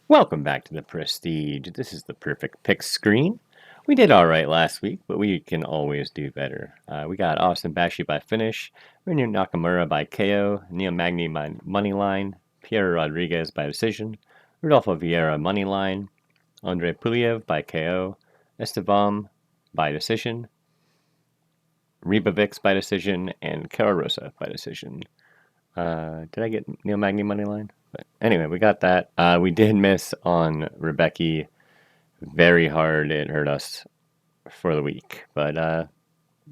Welcome back to the Prestige. This is the perfect pick screen. We did all right last week, but we can always do better. We got Austin Bashi by finish, Renu Nakamura by KO, Neil Magny by money line, Pierre Rodriguez by decision, Rodolfo Vieira money line, Andre Puliev by KO, Estevam by decision, Ribovics by decision, and Cararosa by decision. Did I get Neil Magny money line? But anyway, we got that. We did miss on Rebecca very hard. It hurt us for the week, but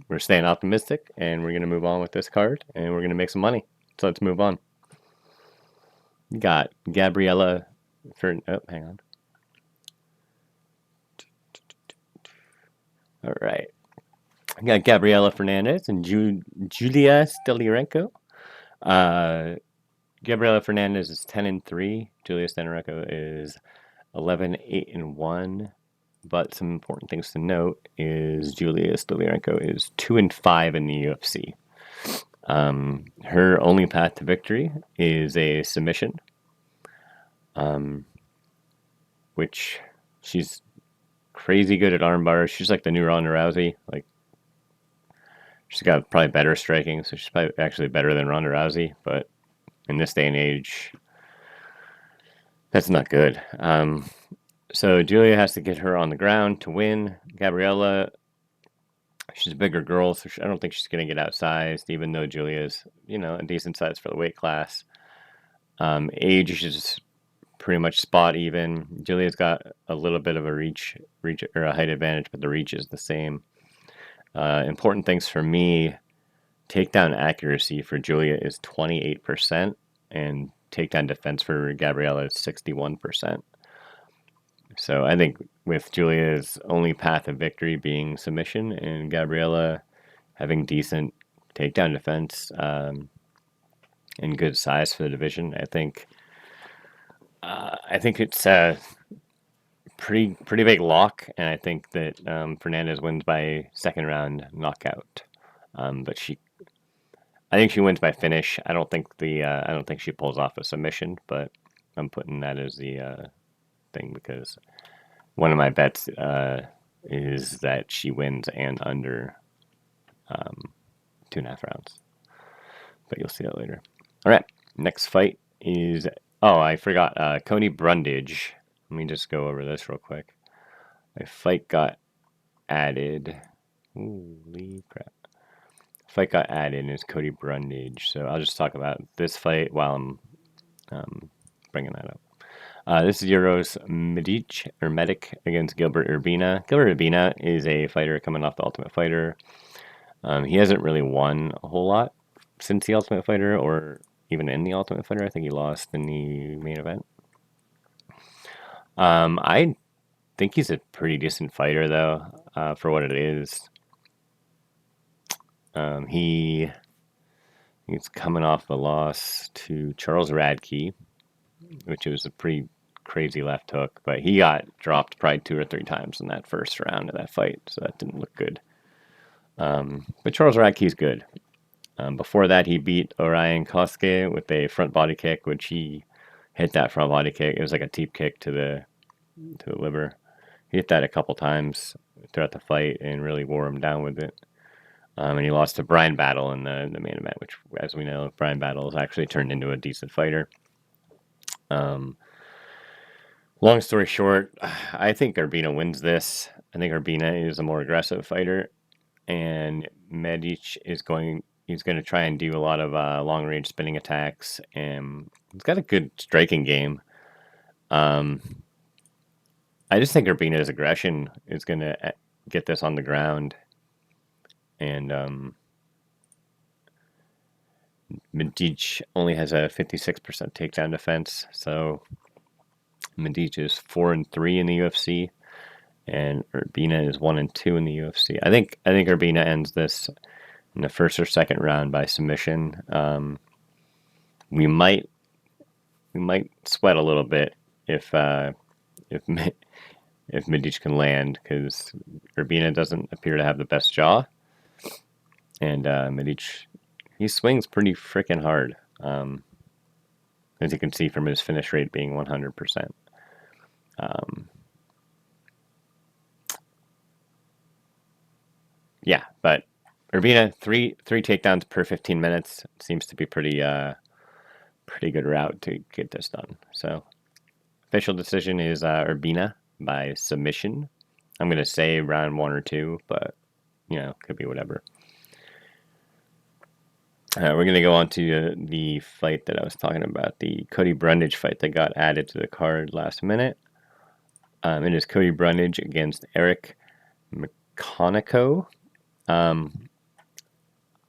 we're staying optimistic, and we're gonna move on with this card, and we're gonna make some money. So let's move on. We got Gabriella for. Oh, hang on. All right. We got Gabriela Fernandez and Julia Stoliarenko. Gabriela Fernandez is 10-3. Julia Stoliarenko is 11-8-1. But some important things to note is Julia Stoliarenko is 2-5 in the UFC. Her only path to victory is a submission, which she's crazy good at armbar. She's like the new Ronda Rousey. Like, she's got probably better striking, so she's probably actually better than Ronda Rousey. But in this day and age, that's not good. So Julia has to get her on the ground to win. Gabriella, she's a bigger girl, so I don't think she's going to get outsized, even though Julia's, a decent size for the weight class. Age is pretty much spot even. Julia's got a little bit of a reach or a height advantage, but the reach is the same. Important things for me, takedown accuracy for Julia is 28%, and takedown defense for Gabriella is 61%. So I think with Julia's only path of victory being submission and Gabriella having decent takedown defense and good size for the division, I think it's a pretty big lock, and I think that Fernandez wins by second round knockout. But I think she wins by finish. I don't think she pulls off a submission, but I'm putting that as the thing because one of my bets is that she wins and under 2.5 rounds. But you'll see that later. All right, next fight is I forgot Cody Brundage. Let me just go over this real quick. A fight got added. Holy crap! Fight got added and it's Cody Brundage. So I'll just talk about this fight while I'm bringing that up. This is Euros Medic against Gilbert Urbina. Gilbert Urbina is a fighter coming off the Ultimate Fighter. He hasn't really won a whole lot since the Ultimate Fighter, or even in the Ultimate Fighter. I think he lost in the main event. I think he's a pretty decent fighter, though, for what it is. He's coming off a loss to Charles Radke, which was a pretty crazy left hook, but he got dropped probably 2 or 3 times in that first round of that fight, so that didn't look good. But Charles Radke's good. Before that, he beat Orion Kosuke with a front body kick, which he hit that front body kick. It was like a teep kick to the liver. He hit that a couple times throughout the fight and really wore him down with it. And he lost to Brian Battle in the main event, which, as we know, Brian Battle has actually turned into a decent fighter. Long story short, I think Urbina wins this. I think Urbina is a more aggressive fighter, and Medic is going to try and do a lot of long-range spinning attacks, and he's got a good striking game. I just think Urbina's aggression is going to get this on the ground, and Medic only has a 56% takedown defense, so Medic is 4-3 in the UFC, and Urbina is 1-2 in the UFC. I think Urbina ends this in the first or second round by submission. We might sweat a little bit if Medic can land, because Urbina doesn't appear to have the best jaw, and Medic, he swings pretty freaking hard, as you can see from his finish rate being 100%. Yeah, but Urbina, three takedowns per 15 minutes seems to be pretty good route to get this done. So official decision is Urbina by submission. I'm gonna say round 1 or 2, but could be whatever. We're gonna go on to the fight that I was talking about, the Cody Brundage fight that got added to the card last minute. It is Cody Brundage against Eric McConaughey.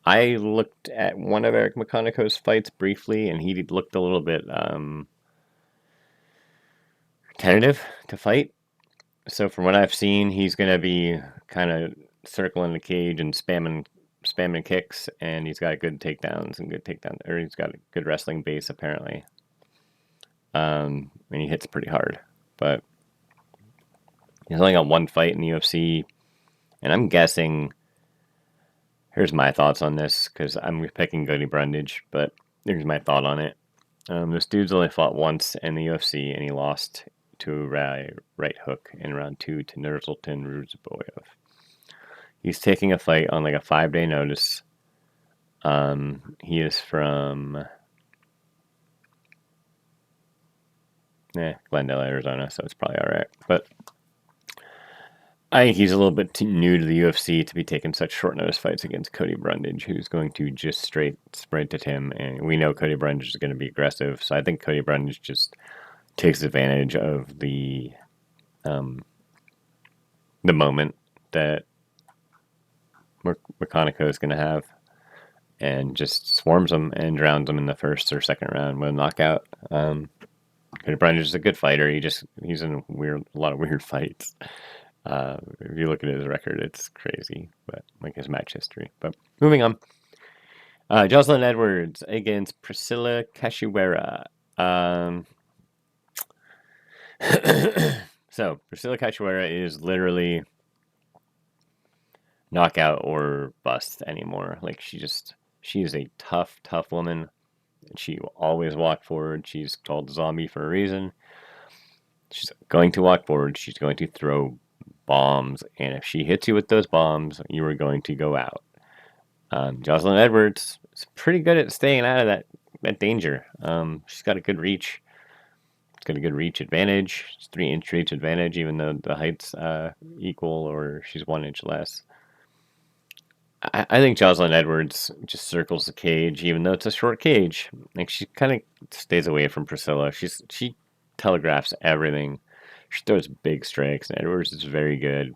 I looked at one of Eric McConaughey's fights briefly, and he looked a little bit tentative to fight. So from what I've seen, he's going to be kind of circling the cage and spamming kicks, and he's got good takedowns and or he's got a good wrestling base apparently. And he hits pretty hard, but he's only got one fight in the UFC, and I'm guessing. Here's my thoughts on this, because I'm picking Cody Brundage, but here's my thought on it. This dude's only fought once in the UFC, and he lost to a right hook in round 2 to Nursultan Ruziboyev. He's taking a fight on like a 5-day notice. He is from Glendale, Arizona, so it's probably all right. But I think he's a little bit too new to the UFC to be taking such short notice fights against Cody Brundage, who's going to just straight sprint at him. And we know Cody Brundage is going to be aggressive, so I think Cody Brundage just takes advantage of the moment that McConaughey is going to have, and just swarms him and drowns him in the first or second round with a knockout. Cody Brundage is a good fighter. He's in a lot of weird fights. If you look at his record, it's crazy, but like his match history. But moving on, Jocelyn Edwards against Priscilla Cachoeira. So Priscilla Cachoeira is literally knockout or bust anymore. Like she is a tough woman. She will always walk forward. She's called zombie for a reason. She's going to walk forward. She's going to throw bombs, and if she hits you with those bombs, you are going to go out. Jocelyn Edwards is pretty good at staying out of that danger. She's got a good reach. She's got a good reach advantage. It's 3-inch reach advantage, even though the height's equal, or she's 1 inch less. I think Jocelyn Edwards just circles the cage, even though it's a short cage. Like she kind of stays away from Priscilla. She telegraphs everything. She throws big strikes, and Edwards is very good.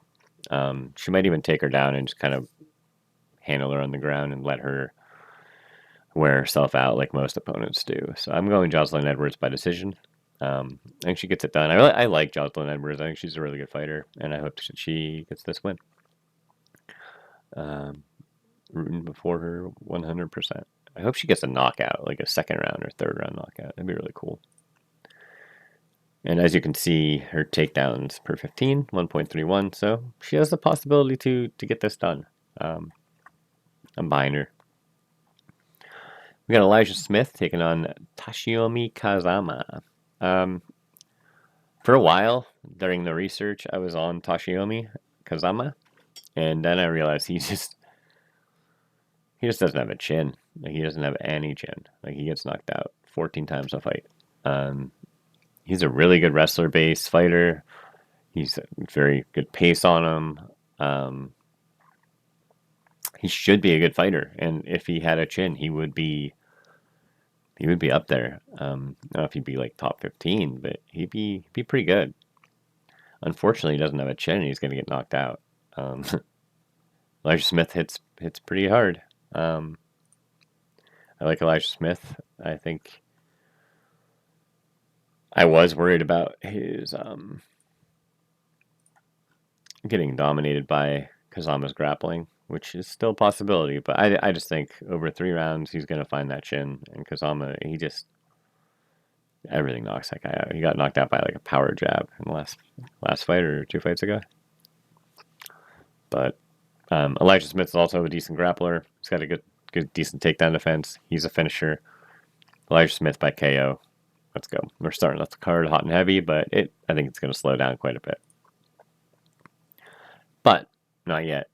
She might even take her down and just kind of handle her on the ground and let her wear herself out like most opponents do. So I'm going Jocelyn Edwards by decision. I think she gets it done. I like Jocelyn Edwards. I think she's a really good fighter, and I hope she gets this win. Rooting for her 100%. I hope she gets a knockout, like a second round or third round knockout. That'd be really cool. And as you can see, her takedowns per 15, 1.31. So she has the possibility to get this done. I'm buying her. We got Elijah Smith taking on Toshiomi Kazama. For a while during the research, I was on Toshiomi Kazama, and then I realized he just doesn't have a chin. Like, he doesn't have any chin. Like, he gets knocked out 14 times a fight. He's a really good wrestler base fighter. He's a very good pace on him. He should be a good fighter, and if he had a chin, he would be up there. I don't know if he'd be like top 15, but he'd be pretty good. Unfortunately, he doesn't have a chin, and he's going to get knocked out. Elijah Smith hits pretty hard. I like Elijah Smith. I think I was worried about his getting dominated by Kazama's grappling, which is still a possibility. But I just think over 3 rounds, he's going to find that chin. And Kazama, everything knocks that guy out. He got knocked out by like a power jab in the last fight or 2 fights ago. But Elijah Smith is also a decent grappler. He's got a good decent takedown defense. He's a finisher. Elijah Smith by KO Let's go. We're starting off the card hot and heavy, but I think it's going to slow down quite a bit. But not yet.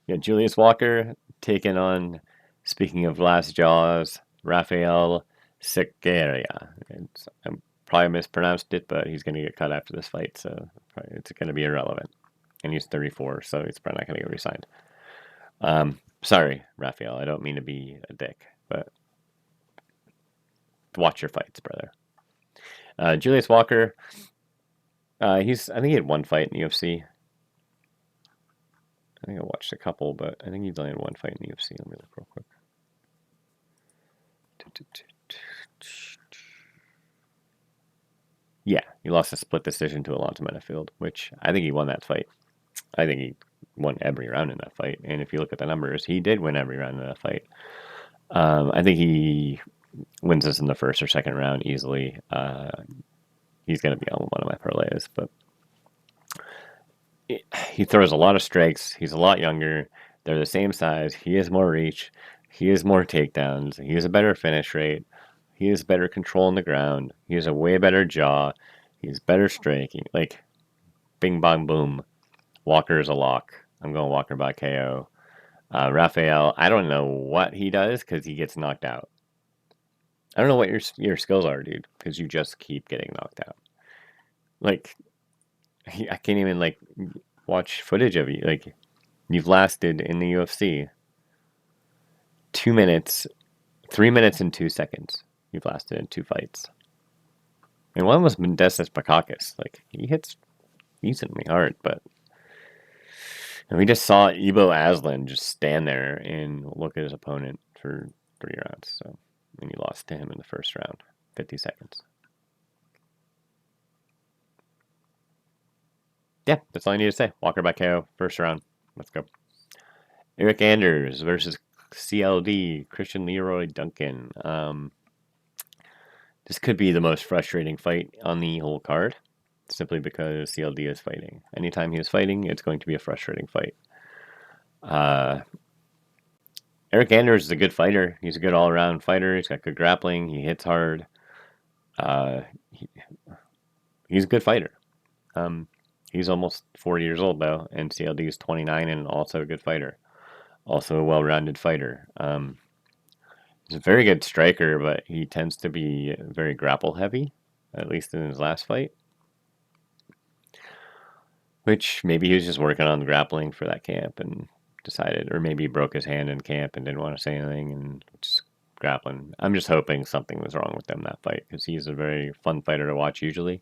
Yeah, Julius Walker taking on, speaking of last jaws, Rafael Sequeira. I probably mispronounced it, but he's going to get cut after this fight, so it's going to be irrelevant. And he's 34, so he's probably not going to get re-signed. Sorry, Rafael. I don't mean to be a dick, but watch your fights, brother. Julius Walker, I think he had one fight in the UFC. I think I watched a couple, but I think he's only had one fight in the UFC. Let me look real quick. Yeah, he lost a split decision to Alonzo Menifield, which I think he won that fight. I think he won every round in that fight. And if you look at the numbers, he did win every round in that fight. I think he wins this in the first or second round easily. He's going to be on one of my parlays, but he throws a lot of strikes. He's a lot younger. They're the same size. He has more reach. He has more takedowns. He has a better finish rate. He has better control on the ground. He has a way better jaw. He has better striking. Like, bing, bong, boom. Walker is a lock. I'm going Walker by KO. Rafael, I don't know what he does because he gets knocked out. I don't know what your skills are, dude, because you just keep getting knocked out. Like, I can't even, like, watch footage of you. Like, you've lasted in the UFC 2 minutes, 3 minutes and 2 seconds. You've lasted in 2 fights. And one was Mendeces Pakakis. Like, he hits decently hard, but... And we just saw Ibo Aslan just stand there and look at his opponent for 3 rounds. So, and he lost to him in the first round, 50 seconds. Yeah, that's all I need to say. Walker by KO, first round. Let's go. Eric Anders versus CLD, Christian Leroy Duncan. This could be the most frustrating fight on the whole card, simply because CLD is fighting. Anytime he is fighting, it's going to be a frustrating fight. Eric Anders is a good fighter. He's a good all-around fighter. He's got good grappling. He hits hard. He's a good fighter. He's almost 40 years old, though, and CLD is 29 and also a good fighter. Also a well-rounded fighter. He's a very good striker, but he tends to be very grapple-heavy, at least in his last fight. Which maybe he was just working on grappling for that camp and decided, or maybe he broke his hand in camp and didn't want to say anything and just grappling. I'm just hoping something was wrong with them that fight, because he's a very fun fighter to watch usually.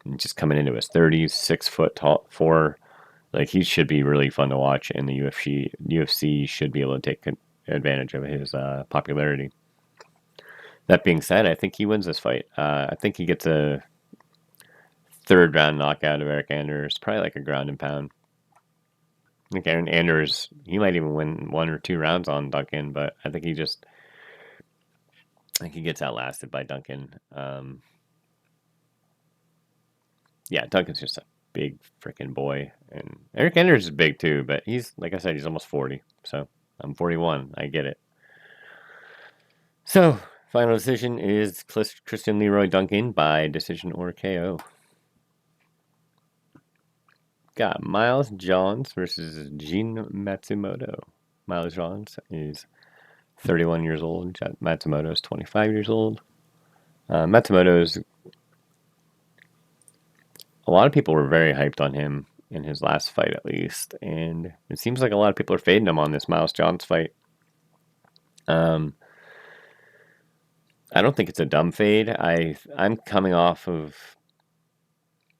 And just coming into his 30s, 6 foot tall, 4, like he should be really fun to watch, and the UFC should be able to take advantage of his popularity. That being said, I think he wins this fight. I think he gets a 3rd round knockout of Eric Anders, probably like a ground and pound. I think Anders, he might even win 1 or 2 rounds on Duncan, but I think he gets outlasted by Duncan. Yeah, Duncan's just a big freaking boy, and Eric Anders is big too, but he's, like I said, he's almost 40, so I'm 41. I get it. So, final decision is Christian Leroy Duncan by decision or KO. Got Miles Johns versus Jin Matsumoto. Miles Johns is 31 years old. Matsumoto is 25 years old. Matsumoto's... A lot of people were very hyped on him in his last fight, at least. And it seems like a lot of people are fading him on this Miles Johns fight. I don't think it's a dumb fade. I'm coming off of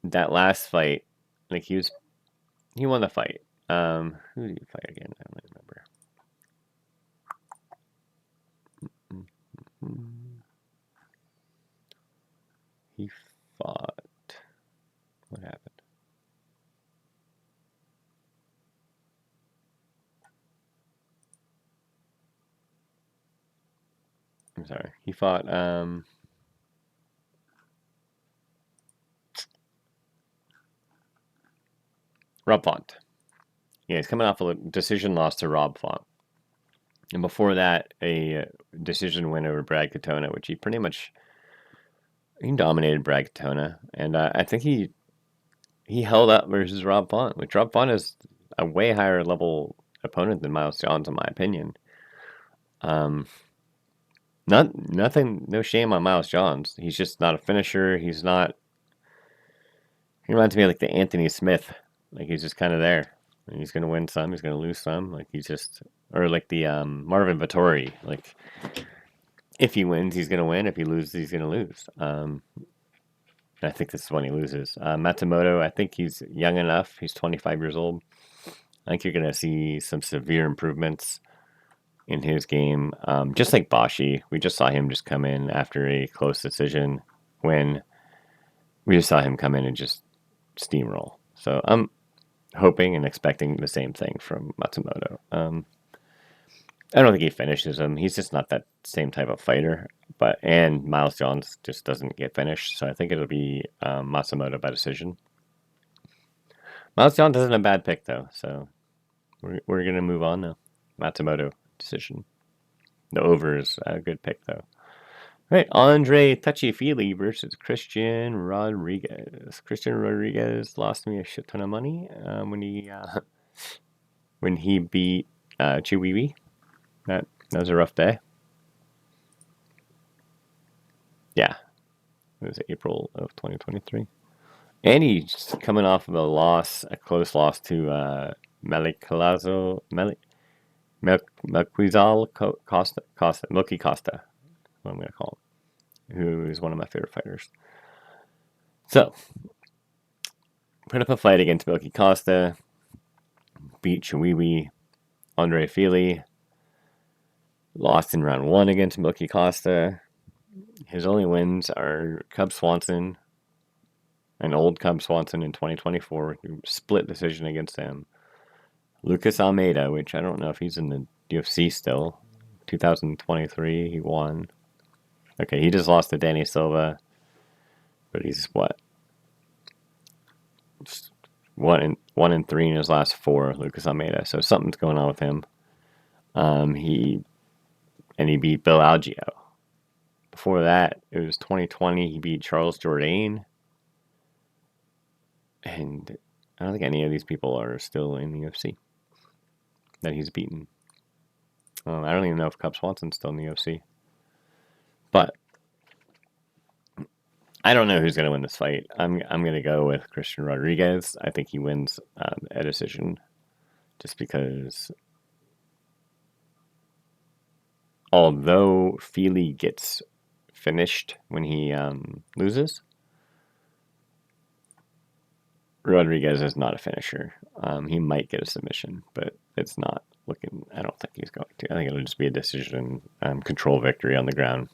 that last fight. Like, he won the fight. Who did he fight again? I don't remember. He fought... What happened? I'm sorry. He fought Rob Font. Yeah, he's coming off a decision loss to Rob Font. And before that, a decision win over Brad Katona, which he pretty much He dominated Bragatona, and I think he held up versus Rob Font, which Rob Font is a way higher level opponent than Miles Johns, in my opinion. Nothing, no shame on Miles Johns. He's just not a finisher. He's not. He reminds me of like the Anthony Smith. Like he's just kind of there. He's gonna win some. He's gonna lose some. Like he's just, or like the Marvin Vittori. Like if he wins, he's gonna win. If he loses, he's gonna lose. I think this is when he loses. Matsumoto, I think he's young enough. He's 25 years old. I think you're gonna see some severe improvements in his game. Just like Bashi, we just saw him just come in after a close decision win. We just saw him come in and just steamroll. So I'm hoping and expecting the same thing from Matsumoto. I don't think he finishes him. He's just not that same type of fighter. And Miles Johns just doesn't get finished. So I think it'll be Matsumoto by decision. Miles Johns isn't a bad pick though. So we're gonna move on now. Matsumoto decision. The over is a good pick though. All right, Andre Touchy-Feely versus Christian Rodriguez. Christian Rodriguez lost me a shit ton of money when he beat Chiwiwi. That was a rough day. Yeah, it was April of 2023. And he's coming off of a close loss to Melquizal Costa, Milky Costa, what I'm going to call him, who is one of my favorite fighters. So, put up a fight against Milky Costa, beat Chiwiwi, Andre Feely, lost in round 1 against Milky Costa. His only wins are Cub Swanson, an old Cub Swanson in 2024, split decision against him. Lucas Almeida, which I don't know if he's in the UFC still. 2023, he won. Okay, he just lost to Danny Silva, but he's what? Just 1-3 in his last 4, Lucas Almeida. So something's going on with him. He beat Bill Algeo. Before that, it was 2020. He beat Charles Jourdain. And I don't think any of these people are still in the UFC that he's beaten. I don't even know if Cub Swanson's still in the UFC. But I don't know who's going to win this fight. I'm going to go with Christian Rodriguez. I think he wins a decision just because although Feely gets finished when he loses, Rodriguez is not a finisher. He might get a submission, but it's not looking. I don't think he's going to. I think it'll just be a decision, control victory on the ground,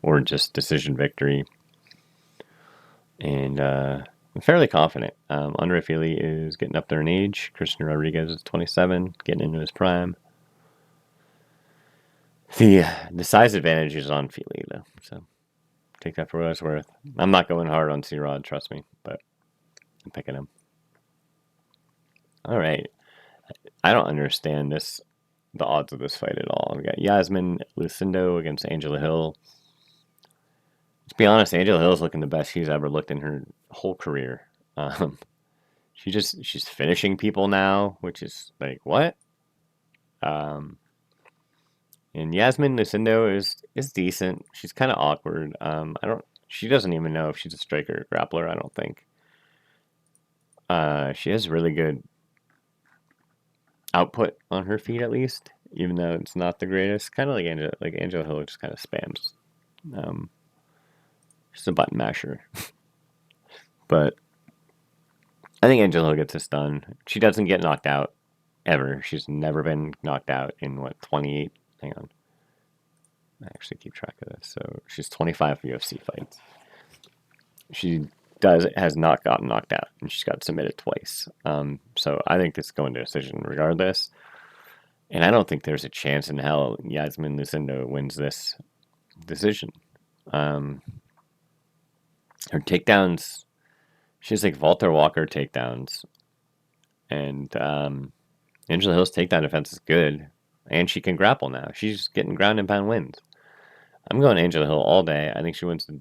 or just decision victory. And I'm fairly confident. Andre Feely is getting up there in age. Christian Rodriguez is 27, getting into his prime. The size advantage is on Feely, though, so take that for what it's worth. I'm not going hard on C-Rod, trust me, but I'm picking him. All right. I don't understand the odds of this fight at all. We got Yasmin Lucindo against Angela Hill. Let's be honest, Angela Hill's looking the best she's ever looked in her whole career. She's finishing people now, which is like, what? And Yasmin Lucindo is decent. She's kind of awkward. She doesn't even know if she's a striker or grappler, I don't think. She has really good output on her feet, at least, even though it's not the greatest. Kind of like Angela Hill just kind of spams. She's a button masher. But I think Angela Hill gets this done. She doesn't get knocked out ever. She's never been knocked out in 28? Hang on. I actually keep track of this. So she's 25 UFC fights. She has not gotten knocked out, and she's got submitted twice. So I think this is going to decision regardless. And I don't think there's a chance in hell Yasmin Lucindo wins this decision. Her takedowns, she has like Walter Walker takedowns. And Angela Hill's takedown defense is good. And she can grapple now. She's getting ground and pound wins. I'm going Angela Hill all day. I think she wins the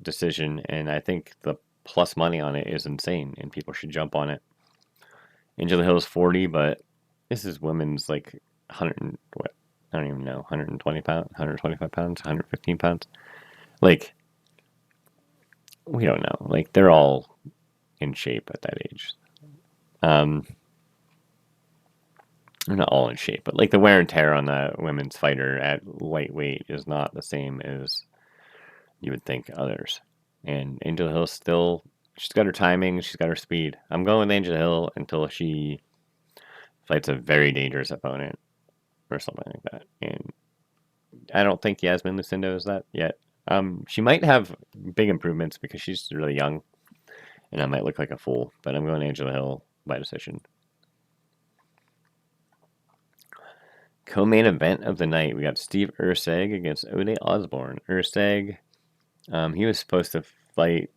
decision, and I think the plus money on it is insane, and people should jump on it. Angela Hill is 40, but this is women's like 100, what? I don't even know, 120 pounds, 125 pounds, 115 pounds. Like, we don't know. Like, they're all in shape at that age. They're not all in shape, but like the wear and tear on the women's fighter at lightweight is not the same as you would think others. And Angela Hill still, she's got her timing, she's got her speed. I'm going with Angela Hill until she fights a very dangerous opponent or something like that. And I don't think Yasmin Lucindo is that yet. She might have big improvements because she's really young, and I might look like a fool. But I'm going Angela Hill by decision. Co-main event of the night, we got Steve Erceg against Ode Osborne. Erceg, he was supposed to fight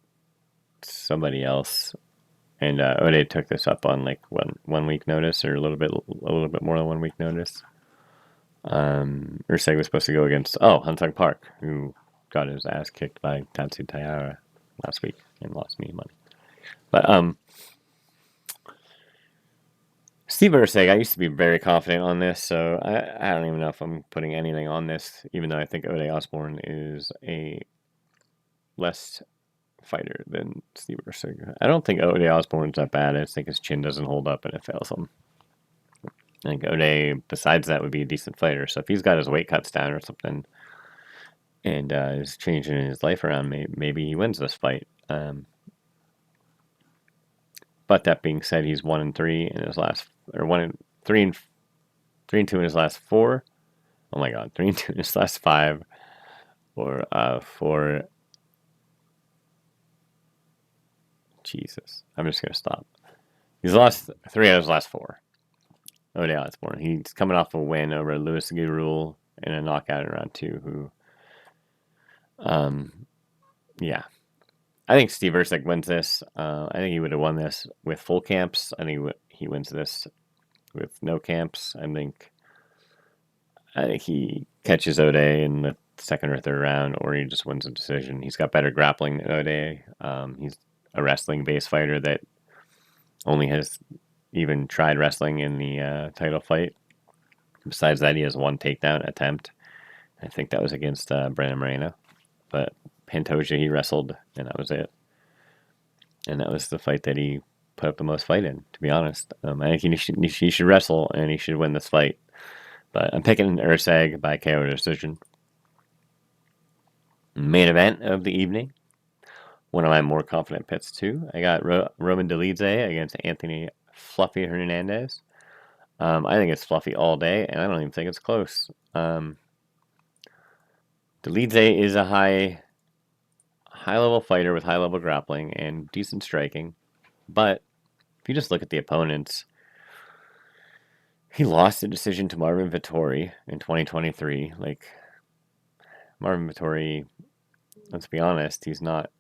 somebody else, and Ode took this up on like 1 week notice, or a little bit more than 1 week notice. Erceg was supposed to go against Hansung Park, who got his ass kicked by Tatsu Taira last week and lost me money. But Steve Erceg, I used to be very confident on this, so I don't even know if I'm putting anything on this, even though I think Ode Osborne is a less fighter than Steve Erceg. I don't think Ode Osborne's that bad. I just think his chin doesn't hold up and it fails him. I think Ode, besides that, would be a decent fighter. So if he's got his weight cuts down or something and is changing his life around, maybe he wins this fight. But that being said, he's 1-3 in his last, or 3-2 in his last 4. Oh my God, 3-2 in his last 5, or 4. Jesus, I'm just gonna stop. He's lost 3 out of his last 4. Ode Osborne. He's coming off a win over Louis Gurul in a knockout in round 2. Yeah. I think Steve Erceg wins this. I think he would have won this with full camps. I think he wins this with no camps. I think he catches Ode in the second or third round, or he just wins a decision. He's got better grappling than Ode. He's a wrestling-based fighter that only has even tried wrestling in the title fight. Besides that, he has 1 takedown attempt. I think that was against Brandon Moreno. But Pantoja, he wrestled, and that was it. And that was the fight that he put up the most fight in, to be honest. I think he should wrestle, and he should win this fight. But I'm picking Erceg by KO decision. Main event of the evening. One of my more confident picks, too. I got Roman Dolidze against Anthony Fluffy Hernandez. I think it's Fluffy all day, and I don't even think it's close. Dolidze is a high-level fighter with high-level grappling and decent striking. But if you just look at the opponents, he lost a decision to Marvin Vettori in 2023. Like, Marvin Vettori, let's be honest, he's not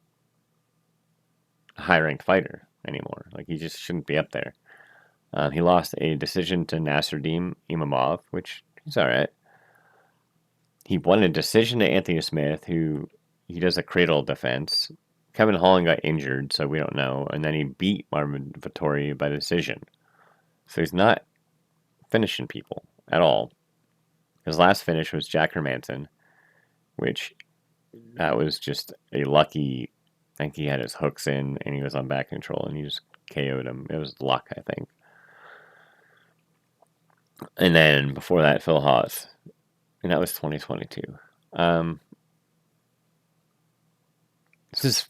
a high-ranked fighter anymore. Like, he just shouldn't be up there. He lost a decision to Nasruddin Imavov, which he's all right. He won a decision to Anthony Smith, who he does a cradle defense. Kevin Holland got injured, so we don't know. And then he beat Marvin Vettori by decision. So he's not finishing people at all. His last finish was Jack Hermanson, which that was just a lucky. I think he had his hooks in and he was on back control and he just KO'd him. It was luck, I think. And then before that, Phil Haas. And that was 2022. This is.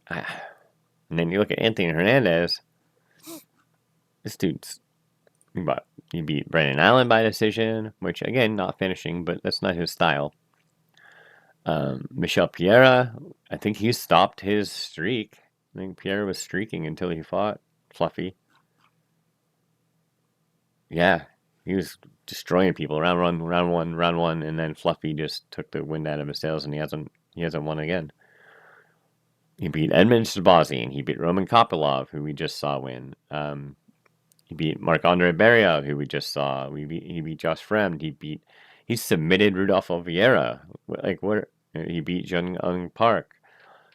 And then you look at Anthony Hernandez. This dude's. He beat Brandon Allen by decision, which, again, not finishing, but that's not his style. Michel Pereira, I think he stopped his streak. I think Pereira was streaking until he fought Fluffy. Yeah, he was destroying people round one, and then Fluffy just took the wind out of his sails, and he hasn't won again. He beat Edmund Shabazian. He beat Roman Kopylov, who we just saw win. He beat Marc-Andre Barrios, who we just saw. He beat Josh Fremd. He beat He submitted Rudolfo Vieira. Like, what? He beat Jung Ung Park.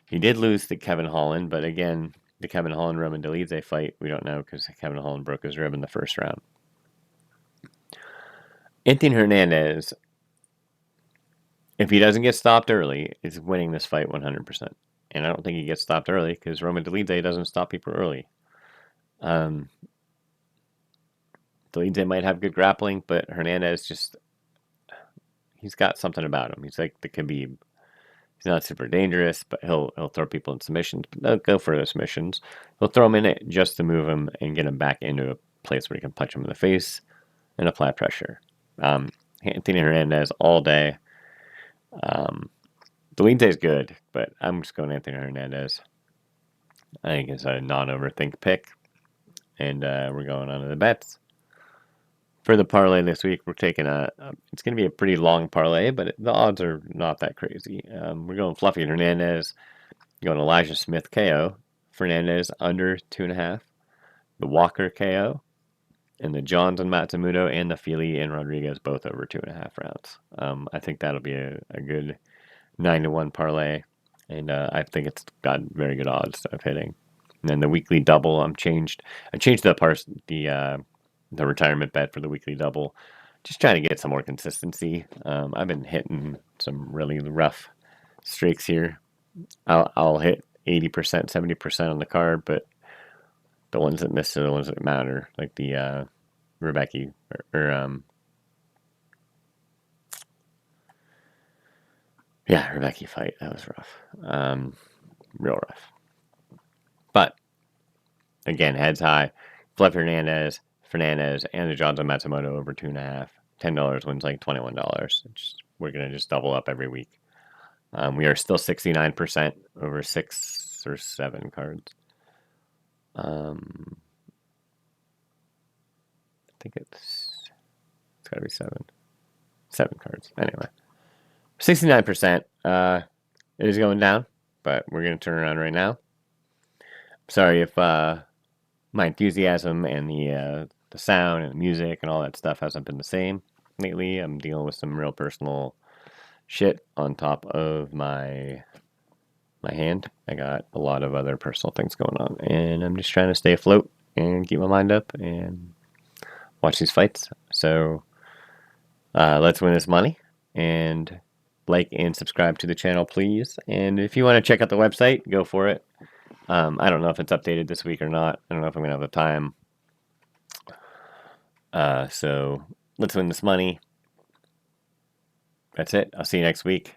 He did lose to Kevin Holland, but again, the Kevin Holland Roman Dolidze fight, we don't know because Kevin Holland broke his rib in the first round. Anthony Hernandez, if he doesn't get stopped early, is winning this fight 100%. And I don't think he gets stopped early because Roman Dolidze doesn't stop people early. Dolidze might have good grappling, but Hernandez just, he's got something about him. He's like the Khabib. He's not super dangerous, but he'll throw people in submissions. But don't go for the submissions. He'll throw him in it just to move him and get him back into a place where he can punch him in the face and apply pressure. Anthony Hernandez all day. Dolidze is good, but I'm just going Anthony Hernandez. I think it's a non-overthink pick. And we're going on to the bets. For the parlay this week, we're taking it's going to be a pretty long parlay, but the odds are not that crazy. We're going Fluffy Hernandez, going Elijah Smith KO, Fernandez under 2.5, the Walker KO, and the Johns and Matsumoto and the Fili and Rodriguez both over 2.5 rounds. I think that'll be a good 9-1 parlay, and I think it's got very good odds of hitting. And then the weekly double, I changed the retirement bet for the weekly double, just trying to get some more consistency. I've been hitting some really rough streaks here. I'll hit 80%, 70% on the card, but the ones that miss are the ones that matter, like the Rebecca Rebecca fight. That was rough, real rough. But again, heads high. Fluffy Fernandez, and the Johnson Matsumoto over 2.5. $10 wins like $21. We're going to just double up every week. We are still 69% over 6 or 7 cards. I think it's got to be 7. 7 cards. Anyway, 69%. It is going down, but we're going to turn around right now. Sorry if my enthusiasm and the sound and the music and all that stuff hasn't been the same lately. I'm dealing with some real personal shit on top of my hand. I got a lot of other personal things going on, and I'm just trying to stay afloat and keep my mind up and watch these fights. So let's win this money, and like and subscribe to the channel, please. And if you want to check out the website, go for it. I don't know if it's updated this week or not. I don't know if I'm going to have the time. So let's win this money. That's it. I'll see you next week.